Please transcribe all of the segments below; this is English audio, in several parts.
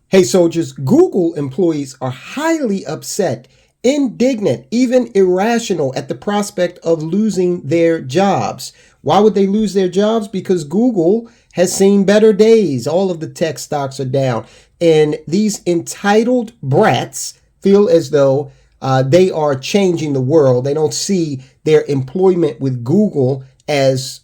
Hey soldiers, Google employees are highly upset, indignant, even irrational at the prospect of losing their jobs. Why would they lose their jobs? Because Google has seen better days. All of the tech stocks are down. And these entitled brats feel as though they are changing the world. They don't see their employment with Google as,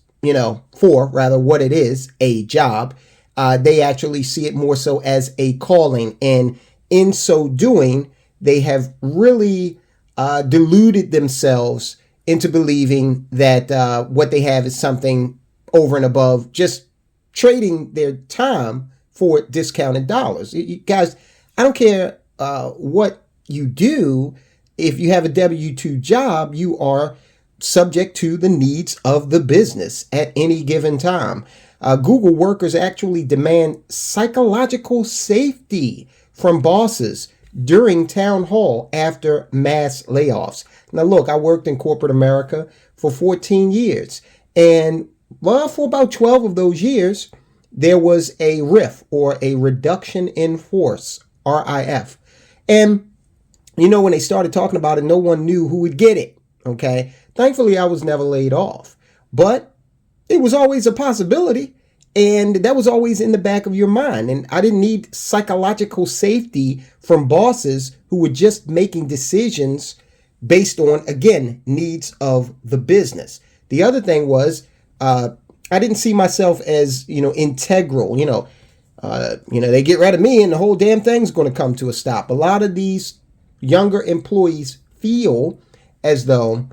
for rather what it is, a job. They actually see it more so as a calling. And in so doing, they have really deluded themselves into believing that what they have is something over and above just trading their time for discounted dollars. You guys, I don't care what you do. If you have a W-2 job, you are subject to the needs of the business at any given time. Google workers actually demand psychological safety from bosses during town hall after mass layoffs. Now, look, I worked in corporate America for 14 years. And for about 12 of those years, there was a RIF, or a reduction in force, RIF. And, when they started talking about it, no one knew who would get it. Okay. Thankfully, I was never laid off. But it was always a possibility, and that was always in the back of your mind. And I didn't need psychological safety from bosses who were just making decisions based on, again, needs of the business. The other thing was, I didn't see myself as, integral. They get rid of me and the whole damn thing's going to come to a stop. A lot of these younger employees feel as though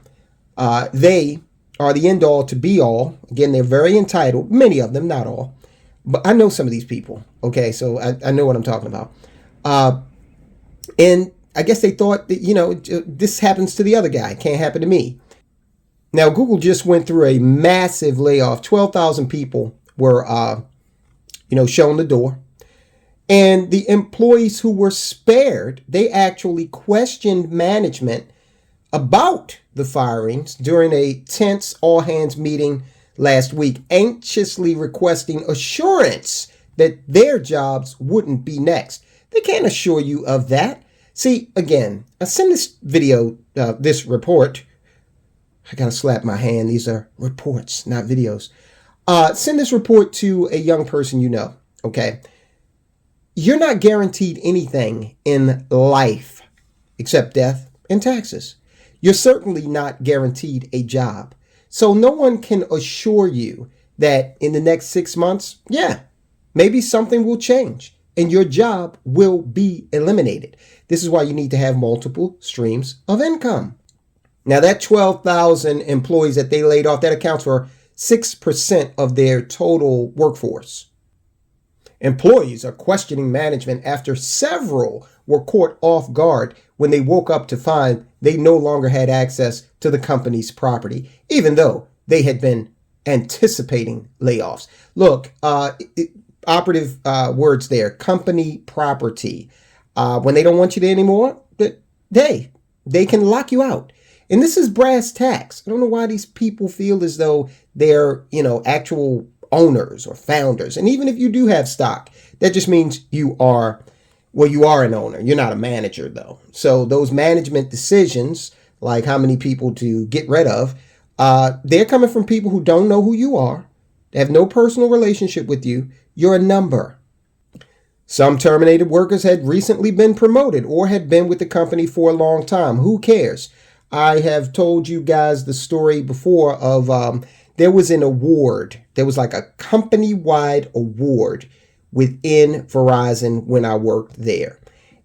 they are the end all to be all. Again, they're very entitled. Many of them, not all. But I know some of these people. Okay, so I know what I'm talking about. And I guess they thought that, this happens to the other guy. It can't happen to me. Now, Google just went through a massive layoff. 12,000 people were, shown the door. And the employees who were spared, they actually questioned management about the firings during a tense all-hands meeting last week, anxiously requesting assurance that their jobs wouldn't be next. They can't assure you of that. See, again, I send this video, this report. I gotta slap my hand. These are reports, not videos. Send this report to a young person okay? You're not guaranteed anything in life except death and taxes. You're certainly not guaranteed a job. So no one can assure you that in the next 6 months, maybe something will change and your job will be eliminated. This is why you need to have multiple streams of income. Now, that 12,000 employees that they laid off, that accounts for 6% of their total workforce. Employees are questioning management after several were caught off guard when they woke up to find they no longer had access to the company's property, even though they had been anticipating layoffs. Look, operative words there, company property. When they don't want you there anymore, they can lock you out. And this is brass tacks. I don't know why these people feel as though they're, actual owners or founders. And even if you do have stock, that just means you are an owner. You're not a manager, though. So those management decisions, like how many people to get rid of, they're coming from people who don't know who you are. They have no personal relationship with you. You're a number. Some terminated workers had recently been promoted or had been with the company for a long time. Who cares? I have told you guys the story before of there was an award. There was like a company-wide award within Verizon when I worked there.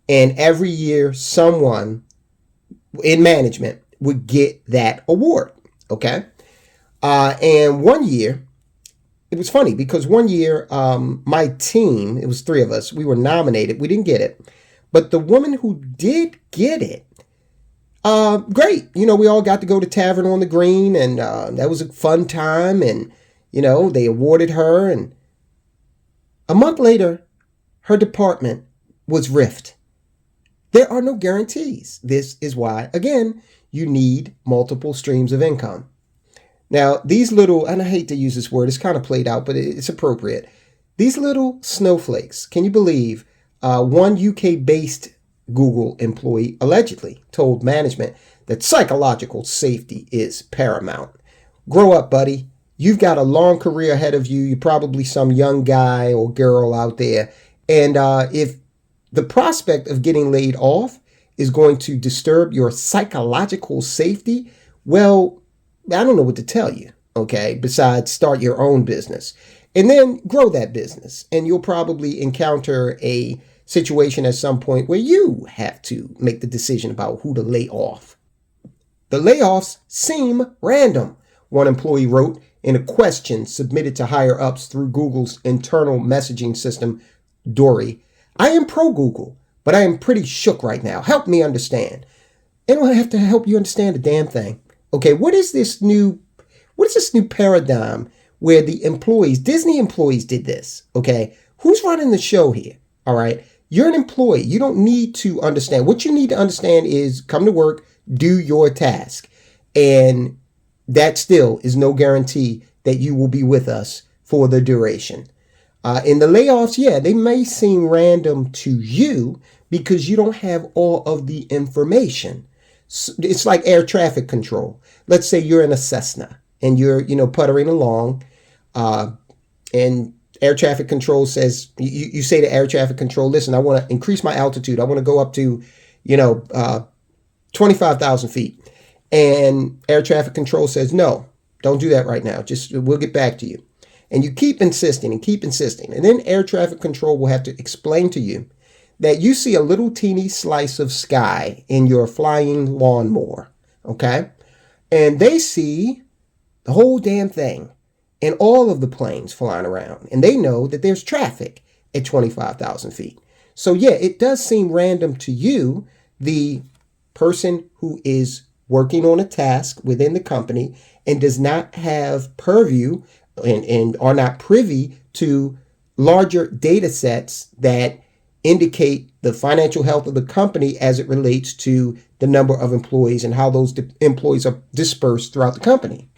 And every year, someone in management would get that award. Okay. And one year, it was funny because one year, my team, it was 3 of us, we were nominated. We didn't get it. But the woman who did get it, great. We all got to go to Tavern on the Green, and that was a fun time. And, they awarded her. And a month later, her department was riffed. There are no guarantees. This is why, again, you need multiple streams of income. Now, these little, and I hate to use this word, it's kind of played out, but it's appropriate. These little snowflakes, can you believe One UK-based Google employee allegedly told management that psychological safety is paramount. Grow up, buddy. You've got a long career ahead of you. You're probably some young guy or girl out there. And if the prospect of getting laid off is going to disturb your psychological safety, well, I don't know what to tell you, okay, besides start your own business. And then grow that business. And you'll probably encounter a situation at some point where you have to make the decision about who to lay off. The layoffs seem random, one employee wrote in a question submitted to higher ups through Google's internal messaging system, Dory. I am pro Google, but I am pretty shook right now. Help me understand. I don't have to help you understand a damn thing. Okay, what is this new paradigm where the employees, Disney employees did this? Okay, who's running the show here? All right, you're an employee. You don't need to understand. What you need to understand is come to work, do your task. And that still is no guarantee that you will be with us for the duration. In the layoffs, yeah, they may seem random to you because you don't have all of the information. It's like air traffic control. Let's say you're in a Cessna and you're, puttering along, and air traffic control says, you say to air traffic control, listen, I want to increase my altitude. I want to go up to, 25,000 feet. And air traffic control says, no, don't do that right now. We'll get back to you. And you keep insisting and keep insisting. And then air traffic control will have to explain to you that you see a little teeny slice of sky in your flying lawnmower. Okay. And they see the whole damn thing and all of the planes flying around. And they know that there's traffic at 25,000 feet. So yeah, it does seem random to you, the person who is working on a task within the company and does not have purview and are not privy to larger data sets that indicate the financial health of the company as it relates to the number of employees and how those employees are dispersed throughout the company.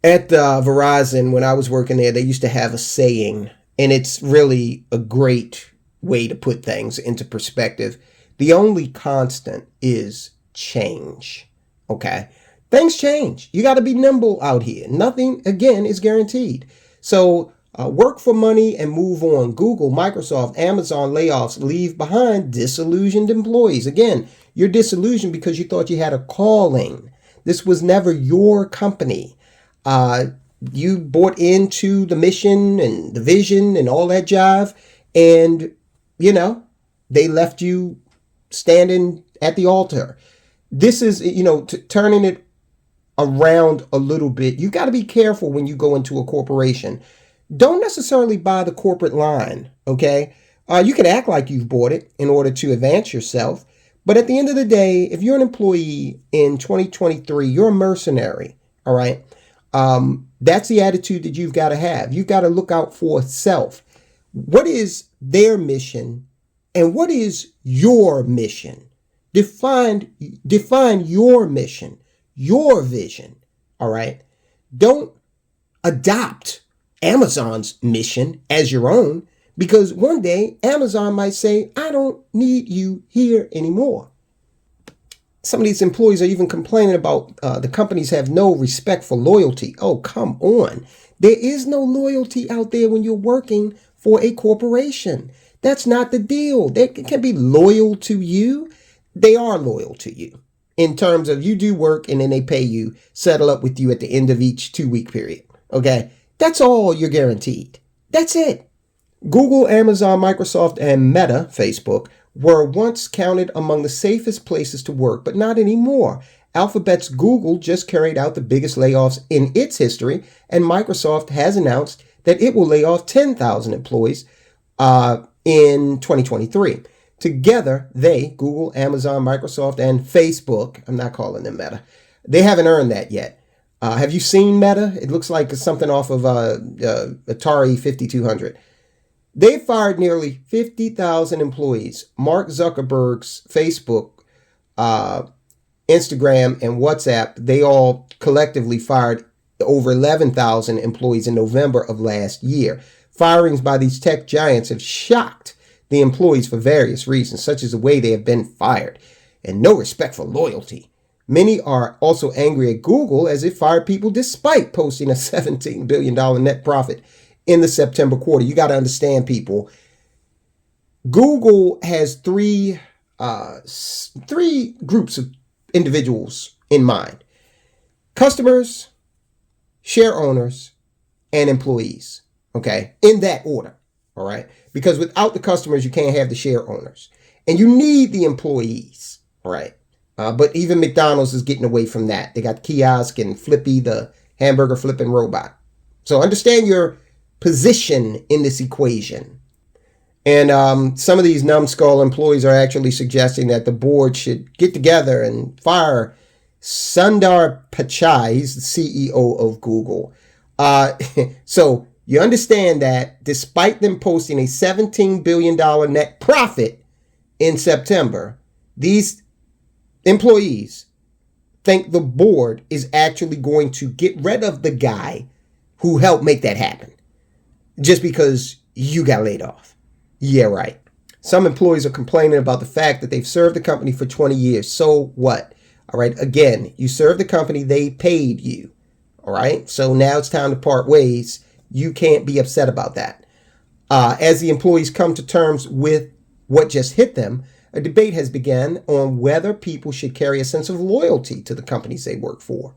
At Verizon, when I was working there, they used to have a saying, and it's really a great way to put things into perspective. The only constant is change. Okay. Things change. You got to be nimble out here. Nothing, again, is guaranteed. So work for money and move on. Google, Microsoft, Amazon layoffs leave behind disillusioned employees. Again, you're disillusioned because you thought you had a calling. This was never your company. You bought into the mission and the vision and all that jive. And, they left you standing at the altar. This is, turning it around a little bit. You got to be careful when you go into a corporation. Don't necessarily buy the corporate line, okay? You can act like you've bought it in order to advance yourself. But at the end of the day, if you're an employee in 2023, you're a mercenary, all right? That's the attitude that you've got to have. You've got to look out for self. What is their mission and what is your mission? Define your mission, your vision, all right? Don't adopt Amazon's mission as your own, because one day Amazon might say, I don't need you here anymore. Some of these employees are even complaining about the companies have no respect for loyalty. Oh, come on. There is no loyalty out there when you're working for a corporation. That's not the deal. They can be loyal to you. They are loyal to you in terms of you do work and then they pay you, settle up with you at the end of each 2-week period. Okay. That's all you're guaranteed. That's it. Google, Amazon, Microsoft, and Meta, Facebook, were once counted among the safest places to work, but not anymore. Alphabet's Google just carried out the biggest layoffs in its history, and Microsoft has announced that it will lay off 10,000 employees in 2023. Together, they, Google, Amazon, Microsoft, and Facebook, I'm not calling them Meta, they haven't earned that yet. Have you seen Meta? It looks like something off of Atari 5200. They fired nearly 50,000 employees. Mark Zuckerberg's Facebook, Instagram, and WhatsApp, they all collectively fired over 11,000 employees in November of last year. Firings by these tech giants have shocked the employees for various reasons, such as the way they have been fired and no respect for loyalty. Many are also angry at Google as it fired people despite posting a $17 billion net profit in the September quarter. You got to understand, people, Google has three groups of individuals in mind: customers, share owners, and employees. Okay, in that order. All right, because without the customers, you can't have the share owners, and you need the employees. All right, but even McDonald's is getting away from that. They got kiosk and Flippy, the hamburger flipping robot. So understand your position in this equation. And some of these numbskull employees are actually suggesting that the board should get together and fire Sundar Pachai. He's the CEO of Google. So you understand that despite them posting a $17 billion net profit in September, these employees think the board is actually going to get rid of the guy who helped make that happen just because you got laid off. Yeah, right. Some employees are complaining about the fact that they've served the company for 20 years. So what? All right. Again, you served the company. They paid you. All right. So now it's time to part ways. You can't be upset about that. As the employees come to terms with what just hit them, a debate has begun on whether people should carry a sense of loyalty to the companies they work for,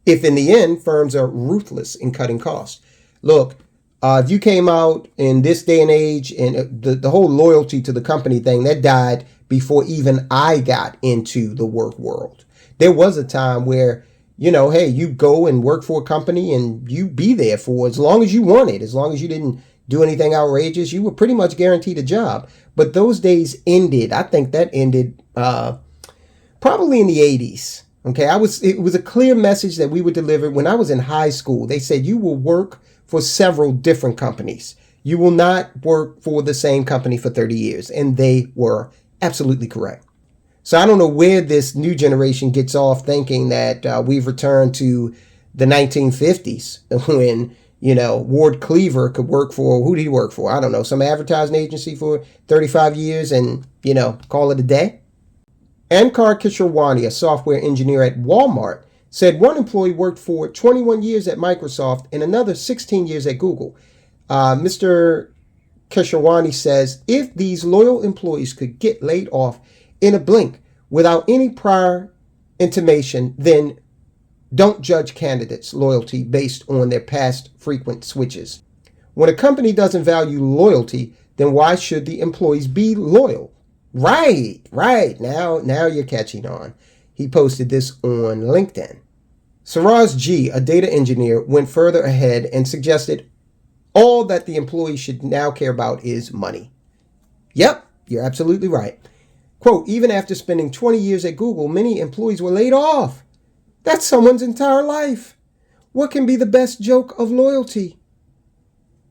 if in the end firms are ruthless in cutting costs. Look, if you came out in this day and age, and the whole loyalty to the company thing, that died before even I got into the work world. There was a time where, hey, you go and work for a company and you be there for as long as you wanted, as long as you didn't do anything outrageous, you were pretty much guaranteed a job. But those days ended. I think that ended probably in the 80s. Okay, it was a clear message that we were delivered when I was in high school. They said you will work for several different companies. You will not work for the same company for 30 years. And they were absolutely correct. So I don't know where this new generation gets off thinking that we've returned to the 1950s when, Ward Cleaver could work for, who did he work for? I don't know, some advertising agency for 35 years and, call it a day. Ankar Kishorwani, a software engineer at Walmart, said one employee worked for 21 years at Microsoft and another 16 years at Google. Mr. Kishorwani says if these loyal employees could get laid off in a blink without any prior intimation, then don't judge candidates' loyalty based on their past frequent switches. When a company doesn't value loyalty, then why should the employees be loyal? Right. Now you're catching on. He posted this on LinkedIn. Saraz G, a data engineer, went further ahead and suggested all that the employee should now care about is money. Yep, you're absolutely right. Quote, even after spending 20 years at Google, many employees were laid off. That's someone's entire life. What can be the best joke of loyalty?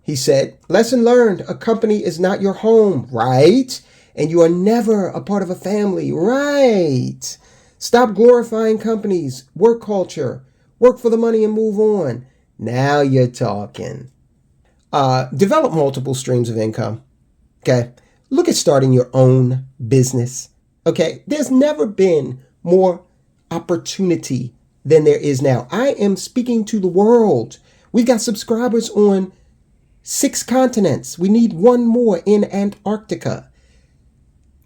He said, lesson learned, a company is not your home, right? And you are never a part of a family, right? Stop glorifying companies, work culture, work for the money and move on. Now you're talking. Develop multiple streams of income. Okay. Look at starting your own business. Okay. There's never been more opportunity than there is now. I am speaking to the world. We've got subscribers on 6 continents. We need 1 more in Antarctica.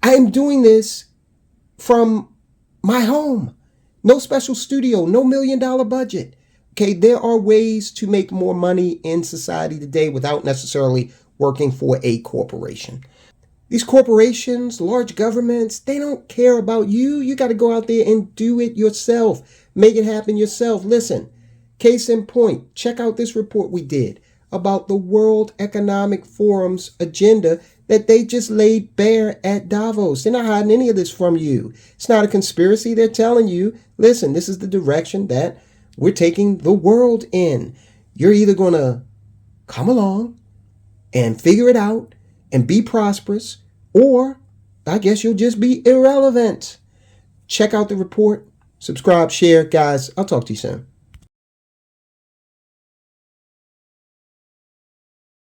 I am doing this from my home. No special studio, no $1 million budget. Okay, there are ways to make more money in society today without necessarily working for a corporation. These corporations, large governments, they don't care about you. You got to go out there and do it yourself. Make it happen yourself. Listen, case in point, check out this report we did about the World Economic Forum's agenda that they just laid bare at Davos. They're not hiding any of this from you. It's not a conspiracy. They're telling you, listen, this is the direction that we're taking the world in. You're either going to come along and figure it out and be prosperous, or I guess you'll just be irrelevant. Check out the report. Subscribe, share. Guys, I'll talk to you soon.